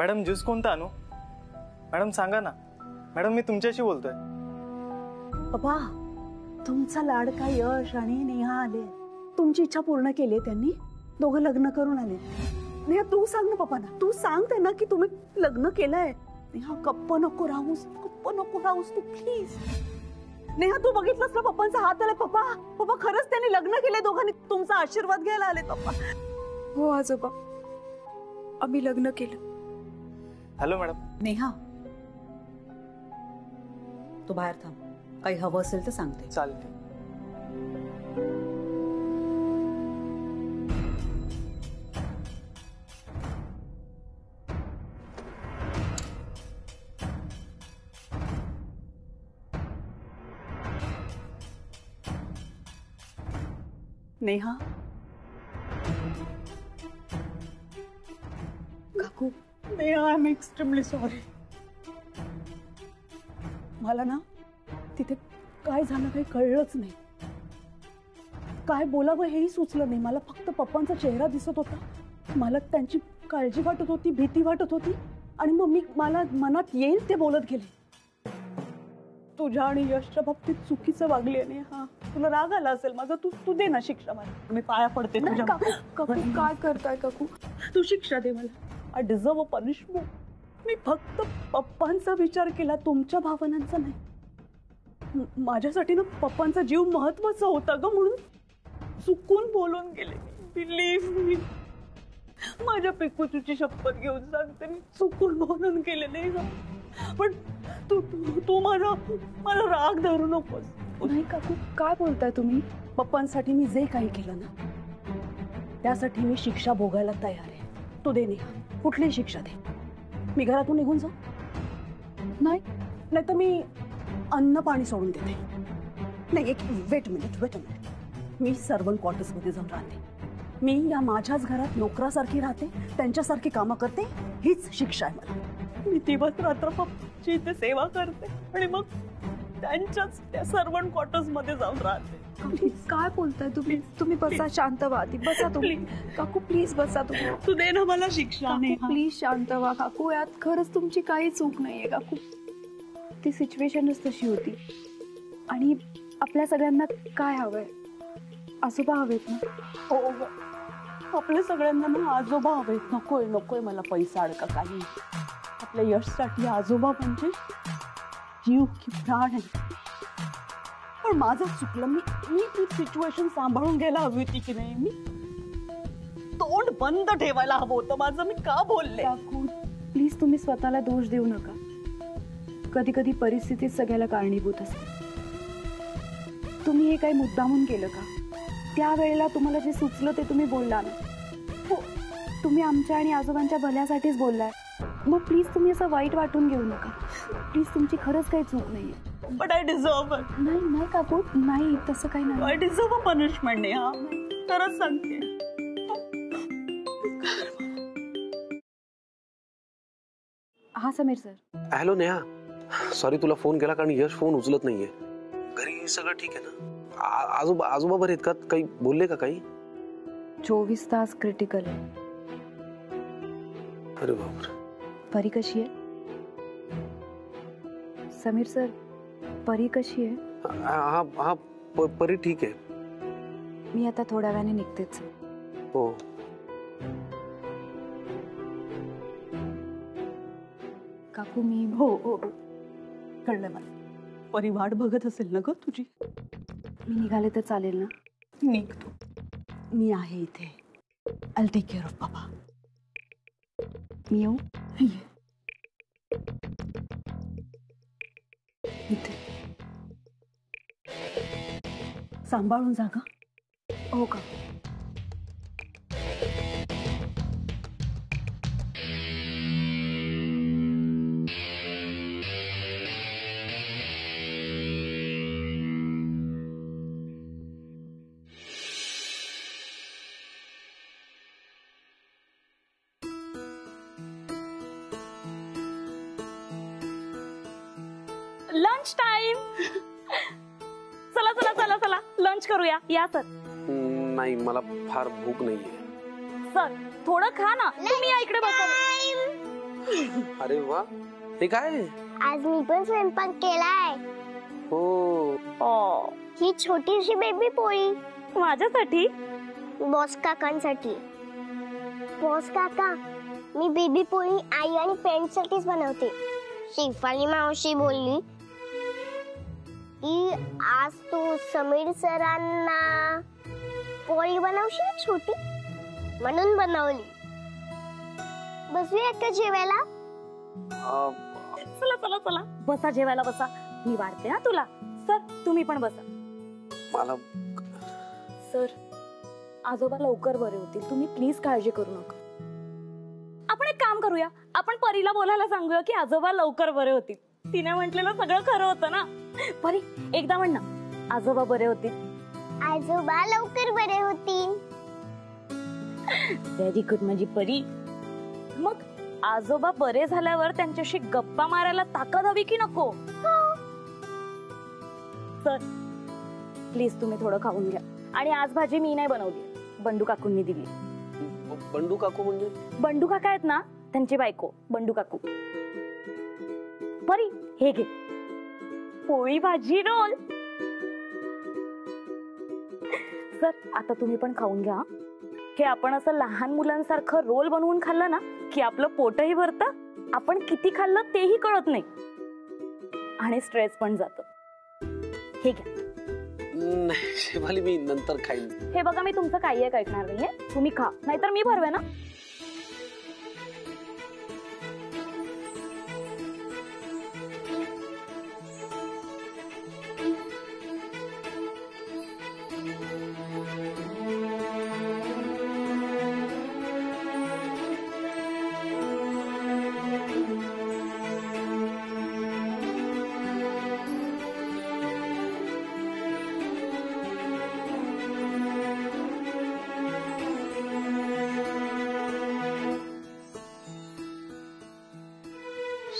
Madam juice कोणता आणू? Madam सांगा ना. मॅडम मी तुमच्याशी बोलतोय. बाबा तुमचा लाडका यश आणि नेहा आले. तुमची इच्छा पूर्ण केली त्यांनी. दोघं लग्न करून आले. नेहा तू सांग ना पप्पांना. तू सांग त्यांना की तुम्ही लग्न केलंय. नेहा गप्प नको राहूस तू प्लीज. नेहा तू बघितलंस ना पप्पांचा हात आलाय. पप्पा खरंच त्यांनी लग्न केलंय. दोघांनी तुमचा आशीर्वाद घ्यायला आले पप्पा. हो आजोबा आम्ही लग्न केलं. Hello madam. नेहा तू बाहेर थांब. काही हवं असेल तर सांगते. चालते. नेहा काकू. Neha I am extremely sorry. मला ना तिथे काय झालं काही कळलंच नाही. काय बोलावं हेही सुचलं नाही. मला फक्त पप्पांचा चेहरा दिसत होता. मला त्यांची काळजी वाटत होती, भीती वाटत होती. आणि मग मला मनात येईल ते बोलत गेले. तुझ्या आणि यशच्या बाबतीत चुकीचं वागली. नेहा तुला राग आला असेल माझा. तू दे ना शिक्षा मला. मी पाया पडते तुझ्या. काकू काय करताय काकू? तू शिक्षा दे मला. I deserve a punishment. मी फक्त पप्पांचा विचार केला, तुमच्या भावनांचा नाही. माझ्यासाठी ना पप्पांचा जीव महत्वाचा होता ग, म्हणून चुकून बोलून गेले. बिलीव्ह मी. माझ्या पिकूची शपथ घेऊन सांगते मी चुकून बोलून गेले नाही. पण तू मला राग धरू नकोस. नाही काकू काय बोलताय तुम्ही? पप्पांसाठी मी जे काही केलं ना त्यासाठी मी शिक्षा भोगायला तयार आहे. तू दे नेहा. कुठलीही शिक्षा दे. मी घरातून निघून जाऊ? नाही तर मी अन्न पाणी सोडून देते. नाही वेट मिनिट. मी सर्वंट क्वार्टर्स मध्ये जाऊन राहते. मी या माझ्याच घरात नोकरासारखी राहते, त्यांच्यासारखी कामं करते. हीच शिक्षा आहे मला. मी दिवस रात्र पप्पाची इथे सेवा करते आणि मग त्यांच्याच त्या सर्वंट क्वार्टर्स मध्ये जाऊन राहते. काय बोलताय तुम्ही? तुम्ही बसा शांत व्हा. बसा तुम्ही. काकू प्लीज बसा तुम्ही. तू दे ना मला शिक्षा. प्लीज शांत व्हा काकू. यात खरंच तुमची काही चूक नाहीये काकू. ती सिच्युएशनच तशी होती. आणि आपल्या सगळ्यांना काय हवंय? आजोबा हवेत ना? हो आपल्या सगळ्यांना ना आजोबा हवेत. नकोय मला पैसा अडका काही. आपल्या यशसाठी आजोबा म्हणजे जीव की प्राण आहे. पण माझं चुकलं. मी ती सिच्युएशन सांभाळून घ्यायला हवी होती की नाही. मी तोंड बंद ठेवायला हवं होतं माझं. मी का बोलले? काकू प्लीज तुम्ही स्वतःला दोष देऊ नका. कधी कधी परिस्थितीत सगळ्याला कारणीभूत असते. तुम्ही हे काही मुद्दामून केलं का? त्यावेळेला तुम्हाला जे सुचलं ते तुम्ही बोलला ना. हो तुम्ही आमच्या आणि आजोबांच्या भल्यासाठीच बोललाय. मग प्लीज तुम्ही असं वाईट वाटून घेऊ नका. प्लीज तुमची खरंच काही चूक नाहीये. But I deserve it. नाही काकू नाही तसं काही नाही. I deserve a punishment. Neha खरंच सांगते. हा Sameer sir. Hello Neha. Sorry तुला फोन केला कारण यश फोन उचलत नाहीये. घरी सगळं ठीक आहे ना? आजोबा बरे आहेत का? काही बोलले का काही? 24 तास क्रिटिकल आहे. अरे बापरे. परी कशी आहे? समीर सर परी कशी आहे? हा परी ठीक आहे. मी आता थोड्या वेळाने निघतेच. हो काकू मी हो कळलं मला. परी वाट बघत असेल ना ग तुझी. मी निघाले तर चालेल ना? निघतो. मी आहे इथे. आय टेक केअर ऑफ बाबा. मी येऊ? इथे सांभाळून जा ग. हो का? Lunch time. चला चला चला चला लंच करूया. या सर. नाही मला फार भूक नाहीये. सर थोडं खा ना. तुम्ही या इकडे बसा. अरे वा, हे काय? आज मी पण स्वयंपाक केलाय. हो. ही छोटीशी बेबी पोळी माझ्यासाठी? बॉस काकांसाठी. बॉस काका, मी बेबी पोळी आई आणि फ्रेंड्ससाठीच बनवते. शेफाली मावशी बोलली की आज तू समीर सरांना पोळी बनवशील छोटी, म्हणून बनवली. बसूया का जेवायला? चला चला चला बसा, जेवायला बसा. मी वाढते ना तुला. सर तुम्ही पण बसा. मला सर, आजोबा लवकर बरे होतील, तुम्ही प्लीज काळजी करू नका. आपण एक काम करूया, आपण परीला बोलायला सांगूया की आजोबा लवकर बरे होतील. तिने म्हटलेलं सगळं खरं होतं ना. परी एकदा म्हण ना, आजोबा बरे होतील. आजोबा लवकर बरे होतील. व्हेरी गुड माझी परी. मग आजोबा बरे झाल्यावर त्यांच्याशी गप्पा मारायला ताकद हवी की नको? सर प्लीज तुम्ही थोडं खाऊन घ्या. आणि आज भाजी मी नाही बनवली, बंडू काकूंनी दिली. बंडू काकू म्हणजे? बंडू काका आहेत ना, त्यांची बायको बंडू काकू. परी हे घे, पोळी भाजी रोल. सर आता तुम्ही पण खाऊन घ्या. हे आपण असं लहान मुलांसारखं रोल बनवून खाल्लं ना की आपलं पोटही भरतं, आपण किती खाल्लं तेही कळत नाही, आणि स्ट्रेस पण जातो. हे घ्या. नाही शेफाली, मी नंतर खाईन. हे बघा, मी तुमचं काही एक ऐकणार नाहीये, तुम्ही खा, नाहीतर मी भरवे ना.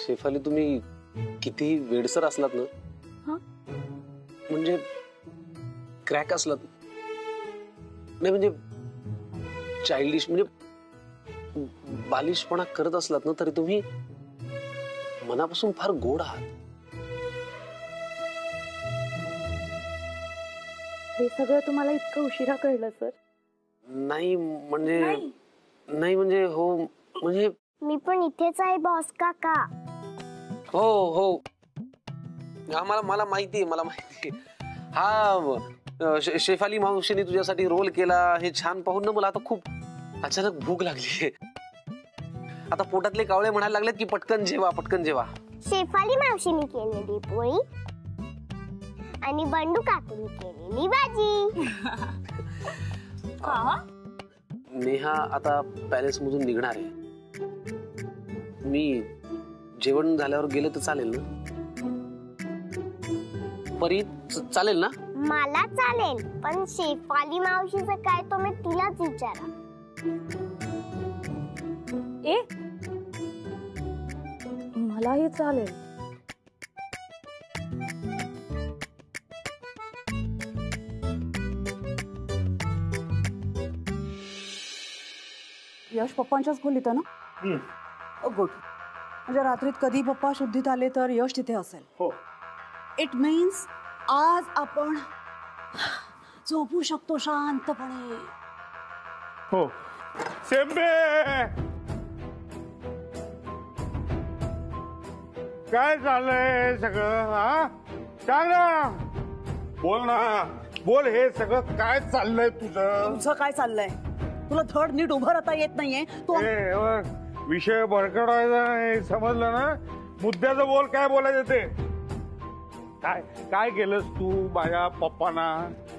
शेफाली, तुम्ही किती वेडसर असलात ना, म्हणजे क्रॅक असलात नाही, म्हणजे चाइल्डिश, म्हणजे बालिशपणा करत असलात ना, तरी तुम्ही मनापासून फार गोड आहात. हे सगळं तुम्हाला इतकं उशिरा कळलं सर? नाही म्हणजे हो, म्हणजे मी पण इथेच आहे बॉस काका. हो मला माहिती आहे. हा शेफाली मावशीने तुझ्यासाठी रोल केला हे छान पाहून ना मला आता खूप अचानक भूक लागली. आता पोटातले कावळे म्हणायला लागलेत की पटकन जेवा. शेफाली मावशीने केलेली पोळी आणि बंडू काकूने केलेली भाजी. नेहा आता पॅलेस मधून निघणार आहे. मी जेवण झाल्यावर गेलं तर चालेल ना? परी चालेल ना? मला चालेल, पण शेफाली मावशीचं काय तुम्ही तिलाच विचारा. मलाही चालेल. यश पप्पांच्याच खोलीत आहे ना? गुड. म्हणजे रात्रीत कधी पप्पा शुद्धीत आले तर यश तिथे असेल. हो. इट मीन्स आज आपण झोपू शकतो शांतपणे. हो. सेंबे, काय चाललंय सगळं? हा सांग ना, बोल ना, बोल. हे सगळं काय चाललंय तुझं? तुझं काय चाललंय? तुला धड नीट उभं राहता येत नाहीये तू. विषय भरकटायचा नाही, समजलं ना? मुद्द्याचं बोल, काय बोलायचं ते. काय केलंस तू माझ्या पप्पांना?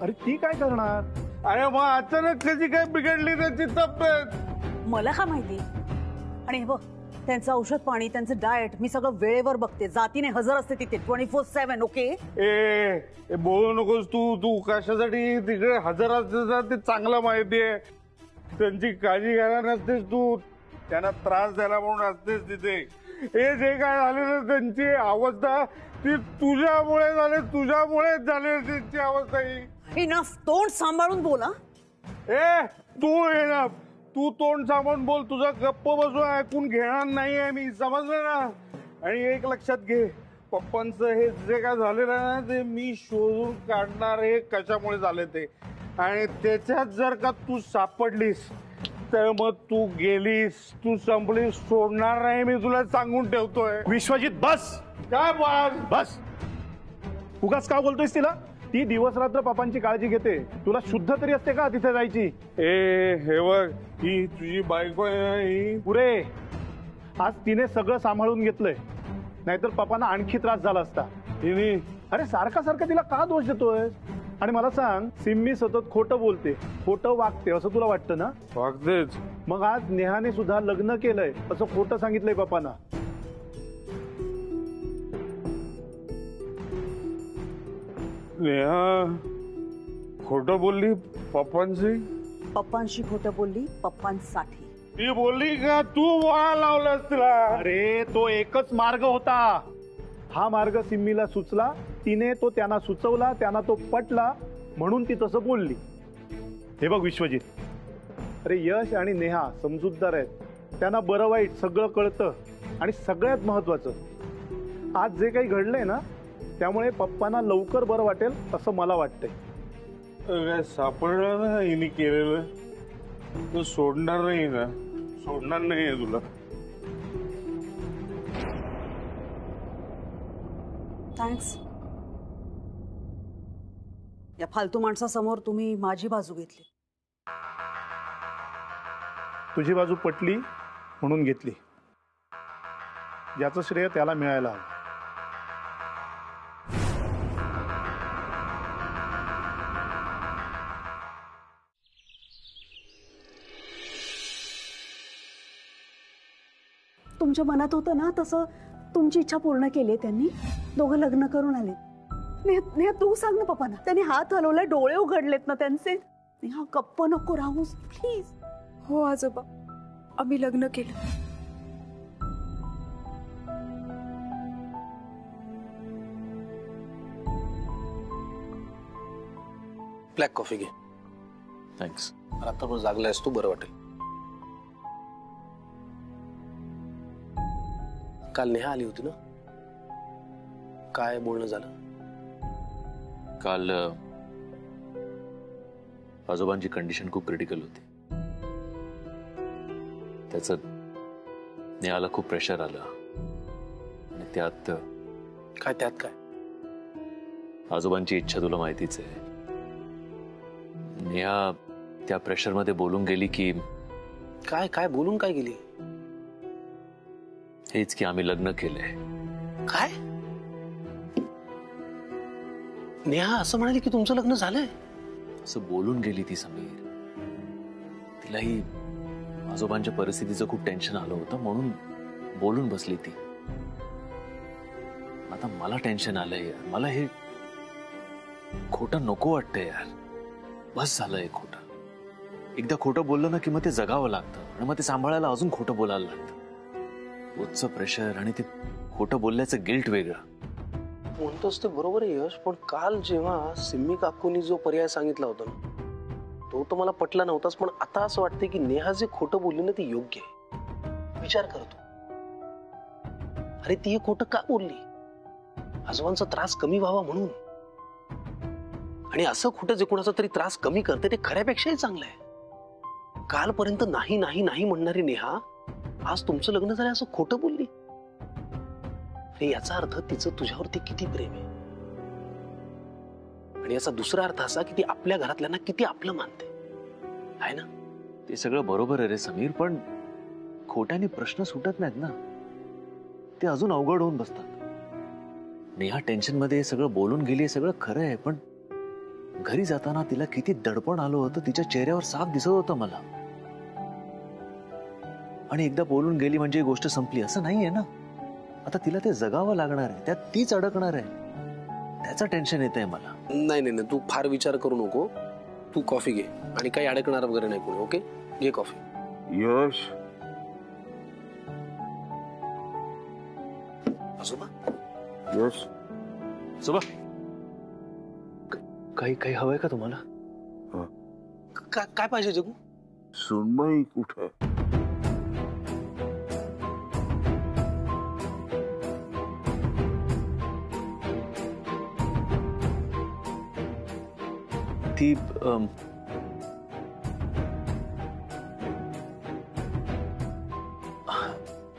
अरे ती काय करणार? अरे मग अचानक कशी काय बिघडली त्याची तब्येत? मला का माहिती. आणि हे बघ, त्यांचं औषध पाणी, त्यांचं डाएट मी सगळं वेळेवर बघते. जातीने हजर असते तिथे 24/7. ओके. ए बोलू नकोस तू कशासाठी तिकडे हजर असते ते चांगलं माहितीये. त्यांची काळजी घ्यायला नसतेस तू, त्यांना त्रास द्यायला म्हणून असतेस तिथे. हे जे काय झाले ना त्यांची अवस्था, ती तुझ्यामुळे झाले त्यांची अवस्था ही. इनफ. तोंड सांभाळून बोला. तू इनफ. तू तोंड सांभाळून बोल. तुझा गप्प बसून ऐकून घेणार नाहीये मी, समजलं ना. आणि एक लक्षात घे, पप्पांचं हे जे काय झालेलं आहे ना ते मी शोधून काढणार हे कशामुळे झाले ते. आणि त्याच्यात जर का तू सापडलीस तर मग तू गेलीस, तू संपलीस, सोडणार नाही मी तुला सांगून ठेवतोय. विश्वजित बस. काय बस बस. उगाच का बोलतोयस तिला? ती दिवस रात्र पापांची काळजी घेते. तुला शुद्ध तरी असते का तिथे जायची? ए हे बघ, ही तुझी बायको आहे ना, ही पुरे आज तिने सगळं सांभाळून घेतलंय, नाहीतर पप्पांना आणखी त्रास झाला असता. हिने अरे सारखा सारखा तिला का दोष देतोय? आणि मला सांग, सिम्मी सतत खोटं बोलते, खोटं वागते असं तुला वाटतं ना? वागतेच. मग आज नेहाने सुद्धा लग्न केलंय असं खोटं सांगितलंय पप्पांना. नेहा खोटं बोलली पप्पांशी? पप्पांशी खोटं बोलली पप्पांसाठी. ती बोलली का तू बोलायला लावलंस तिला? अरे तो एकच मार्ग होता. हा मार्ग सिम्मीला सुचला, तिने तो त्यांना सुचवला, त्यांना तो पटला, म्हणून ती तसं बोलली. हे बघ विश्वजित, अरे यश आणि नेहा समजूतदार आहेत, त्यांना बरं वाईट सगळं कळतं. आणि सगळ्यात महत्वाचं, आज जे काही घडलंय ना त्यामुळे पप्पांना लवकर बरं वाटेल असं मला वाटतंय. काय सापडलं ना हिने केलेलं, तू सोडणार नाही ना? सोडणार नाहीये तुला. थँक्स. या फालतू माणसासमोर तुम्ही माझी बाजू घेतली. तुझी बाजू पटली म्हणून घेतली. याचं श्रेय त्याला मिळायला हवं. तुमच्या मनात होतं ना तसं तुमची इच्छा पूर्ण केली त्यांनी. दोघं लग्न करून आले. नेहा तू सांग ना पप्पांना. त्यांनी हात हलवलाय, डोळे उघडलेत ना त्यांचे. नेहा गप्प नको राहूस प्लीज. हो आजोबा, आम्ही लग्न केलं. ब्लॅक कॉफी घे. थँक्स. रात्रभर जागलायस तू, बरं वाटेल. काल नेहा आली होती ना, काय बोलणं झालं? काल आजोबांची कंडिशन खूप क्रिटिकल होती. त्याचं नेहाला खूप प्रेशर आलं आणि त्यात काय आजोबांची इच्छा तुला माहितीच आहे. नेहा त्या प्रेशर मध्ये बोलून गेली की काय बोलून काय गेली? हेच की आम्ही लग्न केलंय. काय? नेहा असं म्हणाली की तुमचं लग्न झालंय? असं बोलून गेली ती समीर. तिलाही आजोबांच्या परिस्थितीचं खूप टेन्शन आलं होतं म्हणून बोलून बसली ती. आता मला टेन्शन आलंय यार. मला हे खोटं नको वाटतंय यार. बस झालंय खोटं. एकदा खोटं बोललं ना की मग ते जगावं लागतं आणि मग ते सांभाळायला अजून खोटं बोलायला लागतं. रोजचं प्रेशर आणि ते खोटं बोलल्याचं गिल्ट वेगळं. म्हणतोस ते बरोबर आहे यश, पण काल जेव्हा सिम्मी काकूनी जो पर्याय सांगितला होता ना तो तर मला पटला नव्हताच. पण आता असं वाटतंय की नेहा जे खोटं बोलली ना ती योग्य आहे. विचार करतो, अरे ती हे खोटं का बोलली? आजोबांचा त्रास कमी व्हावा म्हणून. आणि असं खोटं जे कोणाचा तरी त्रास कमी करते ते खऱ्यापेक्षाही चांगलं आहे. कालपर्यंत नाही नाही नाही म्हणणारी नेहा आज तुमचं लग्न झालं असं खोटं बोलली. अरे याचा अर्थ तिचं तुझ्यावरती किती प्रेम आहे. आणि याचा दुसरा अर्थ असा की ती आपल्या घरातल्यांना किती आपलं मानते आहे ना. ते सगळं बरोबर आहे रे समीर, पण खोट्याने प्रश्न सुटत नाहीत ना. ते अजून अवघड होऊन बसतात. नेहा टेन्शन मध्ये सगळं बोलून गेली, सगळं खरं आहे, पण घरी जाताना तिला किती दडपण आलं होतं तिच्या चेहऱ्यावर साफ दिसत होतं मला. आणि एकदा बोलून गेली म्हणजे ही गोष्ट संपली असं नाहीये ना. आता तिला ते जगावं लागणार आहे, त्यात तीच अडकणार आहे. त्याचं टेन्शन येत आहे मला. नाही तू फार विचार करू नको. तू कॉफी घे आणि काही अडकणार वगैरे नाही कोणी. ओके घे कॉफी. यश आजोबा यश सुबा काही काही हवंय का तुम्हाला? काय पाहिजे जगू? सुनबाई कुठे? ती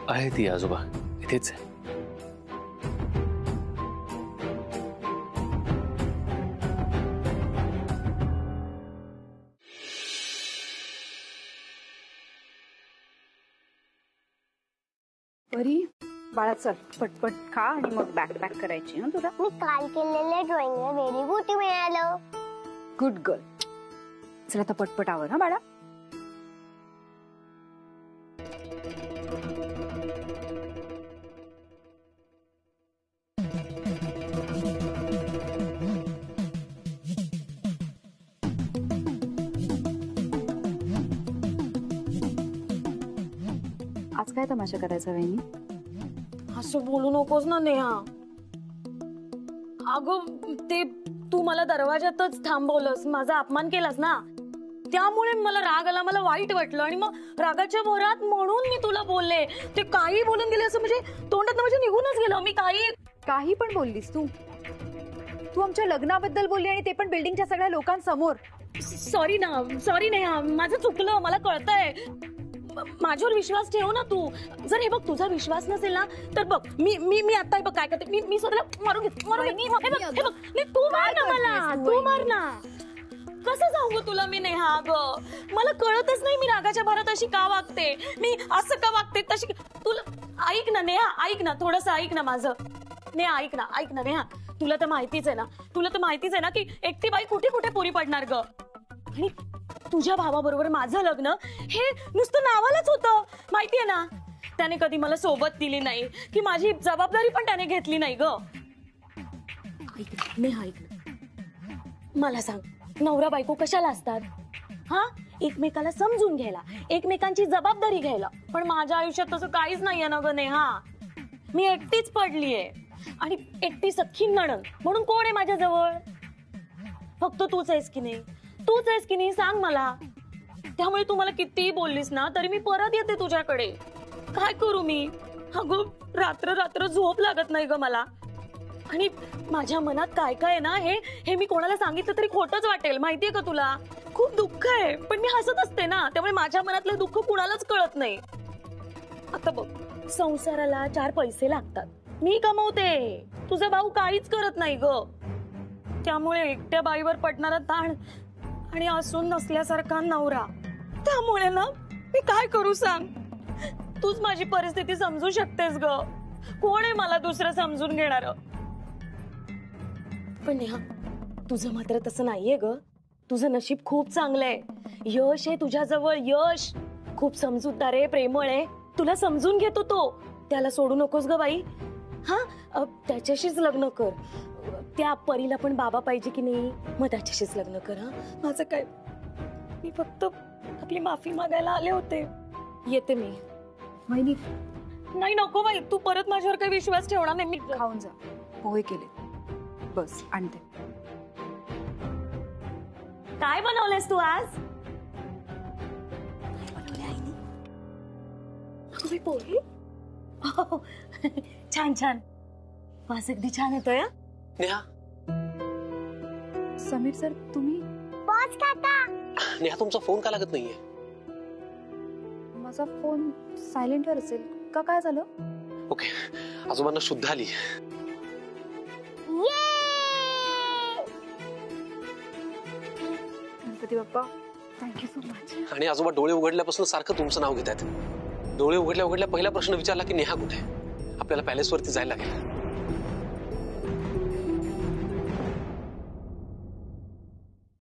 आहे ती आजोबा इथेच आहे. परी बाळा चल पटपट खा आणि मग बॅग पॅक करायची ना तुला. मी काल केलेलं ड्रॉइंग व्हेरी गुड मिळालं. Good girl. चल आता पटपट आवर हा बाळा. आज काय तमाशा करायचा वहिनी? असं बोलू नकोस ना नेहा. अगं ते तू मला दरवाजातच थांबवलंस, माझा अपमान केलास ना, त्यामुळे मला राग आला, मला वाईट वाटलं आणि मग रागाच्या भरात म्हणून मी तुला बोलले. ते काही बोलून गेले असं म्हणजे तोंडात म्हणजे निघूनच गेलं. मी काही पण बोललीस तू. तू आमच्या लग्नाबद्दल बोलली आणि ते पण बिल्डिंगच्या सगळ्या लोकांसमोर. सॉरी नेहा, माझं चुकलं, मला कळतंय. माझ्यावर विश्वास ठेव ना तू. जर हे बघ तुझा विश्वास नसेल ना तर बघ मी आता बघ काय करते. मी स्वतःला मारून घेते. तू मार ना मला, तू मार ना. कसं सांगू तुला मी नेहा? अगं मला कळतच नाही मी रागाच्या भरात अशी का वागते, मी असं का वागते तशी. तुला ऐक ना नेहा, ऐक ना, थोडस ऐक ना माझं. नेहा ऐक ना नेहा, तुला तर माहितीच आहे ना की एकटी बाई कुठे कुठे पुरी पडणार ग. आणि तुझ्या भावाबरोबर माझं लग्न हे नुसतं नावालाच होतं, माहितीये ना. त्याने कधी मला सोबत दिली नाही की माझी जबाबदारी पण त्याने घेतली नाही ग. ऐक ना, मला सांग, नवरा बायको कशाला असतात? हा, एकमेकाला समजून घ्यायला, एकमेकांची जबाबदारी घ्यायला. पण माझ्या आयुष्यात तसं काहीच नाहीये ना ग नेहा. मी एकटीच पडलीये आणि एकटी सख्खी नणंद म्हणून कोण आहे माझ्या जवळ? फक्त तूच आहेस की नाही सांग मला. त्यामुळे तू मला कितीही बोललीस ना तरी मी परत येते तुझ्याकडे. काय करू मी? अगं रात्र झोप लागत नाही ग मला. आणि माझ्या मनात काय काय ना हे मी कोणाला सांगितलं तरी खोटंच वाटेल, माहितीये का तुला. खूप दुःख आहे पण मी हसत असते ना, त्यामुळे माझ्या मनातलं दुःख कुणालाच कळत नाही. आता बघ, संसाराला 4 पैसे लागतात, मी कमवते, तुझा भाऊ काहीच करत नाही ग. त्यामुळे एकट्या बाईवर पडणारा ताण आणि असून नसल्यासारखा नवरा. त्यामुळे ना मी काय करू सांग? तूच माझी परिस्थिती समजू शकतेस ग. कोण आहे मला दुसरं समजून घेणार? पण नेहा, तुझं मात्र तसं नाहीये ग. तुझं नशीब खूप चांगलंय, यश आहे तुझ्याजवळ, यश. खूप समजूतदार आहे, प्रेमळ आहे, तुला समजून घेतो तो. त्याला सोडू नकोस ग बाई. हा, त्याच्याशीच लग्न कर. त्या परीला पण बाबा पाहिजे की नाही, मग त्याच्याशीच लग्न कर. हा, माझं काय, मी फक्त आपली माफी मागायला आले होते. येते मी. वहिनी नाही नको बाई, तू परत माझ्यावर काही विश्वास ठेवणार नाही. मी खाऊन जा, पोहे केले. बस आणते. काय बनवलेस तू आज? पोहे? छान. वास अगदी छान येतोय. नेहा, समीर सर तुम्ही? बॉस काका. नेहा तुमचा फोन का लागत नाहीये? माझा फोन सायलेंटवर असेल का? काय झालं? ओके, आजोबांना शुद्ध आली. Ganpati Bappa, thank you so much. आणि आजोबा डोळे उघडल्यापासून सारखं तुमचं नाव घेतात. डोळे उघडल्या पहिला प्रश्न विचारला की नेहा कुठे? आपल्याला पॅलेसवरती जायला लागेल.